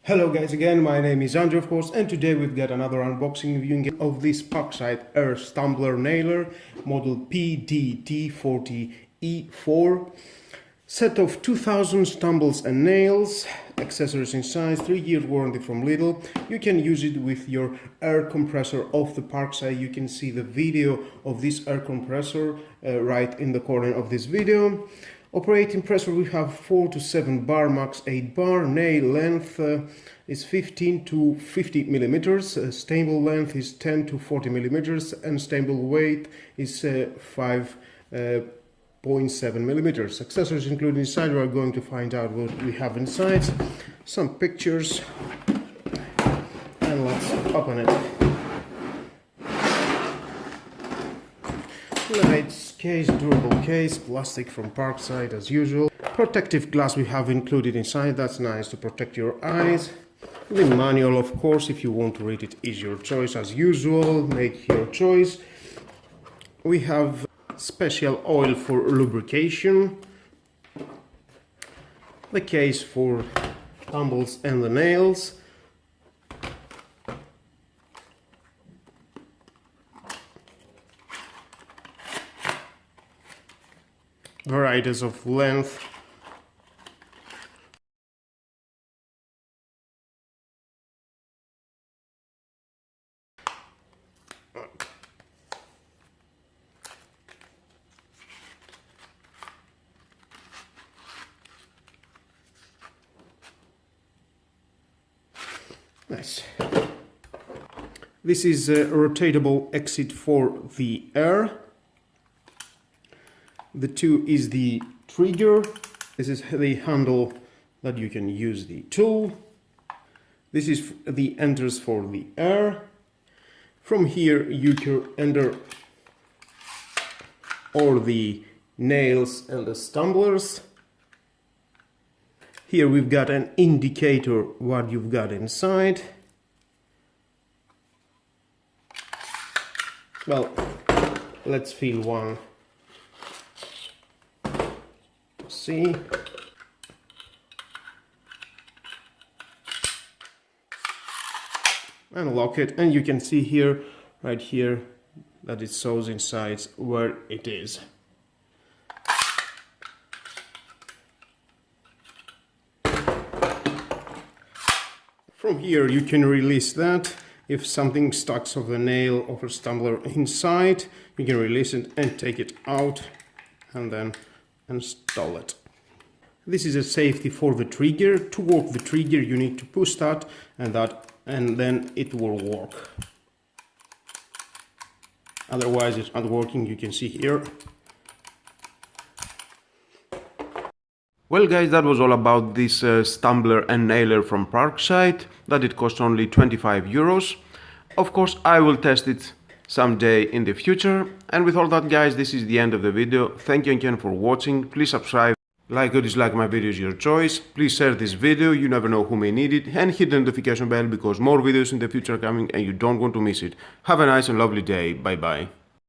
Hello guys again, my name is Andrew of course, and today we've got another unboxing viewing of this Parkside Air Stumbler Nailer model PDT 40E4. Set of 2000 stumbles and nails, accessories inside, 3 years warranty from Lidl. You can use it with your air compressor of the Parkside. You can see the video of this air compressor right in the corner of this video. Operating pressure, we have 4 to 7 bar, max 8 bar. Nail length is 15 to 50 millimeters. Stable length is 10 to 40 millimeters, and stable weight is 5.7 millimeters. Accessories included inside, we are going to find out what we have inside. Some pictures, and let's open it. Nice case, durable case, plastic from Parkside as usual. Protective glass we have included inside, that's nice to protect your eyes. The manual, of course, if you want to read it, is your choice as usual, make your choice. We have special oil for lubrication. The case for tumbles and the nails. Varieties of length. Nice. This is a rotatable exit for the air. The 2 is the trigger. This is the handle that you can use the tool. This is the enters for the air. From here you can enter all the nails and the stumblers. Here we've got an indicator what you've got inside. Well, let's feel one. See, unlock it, and you can see here, right here, that it shows inside where it is. From here you can release that. If something stuck of the nail of a stumbler inside, you can release it and take it out and then install it. This is a safety for the trigger. To work the trigger you need to push that, and then it will work. Otherwise it's not working. You can see here. Well guys, that was all about this stumbler and nailer from Parkside, that it cost only 25 euros. Of course I will test it someday in the future. And with all that guys, this is the end of the video. Thank you again for watching. Please subscribe, like or dislike my videos, your choice. Please share this video, you never know who may need it, and hit the notification bell because more videos in the future are coming and you don't want to miss it. Have a nice and lovely day. Bye bye.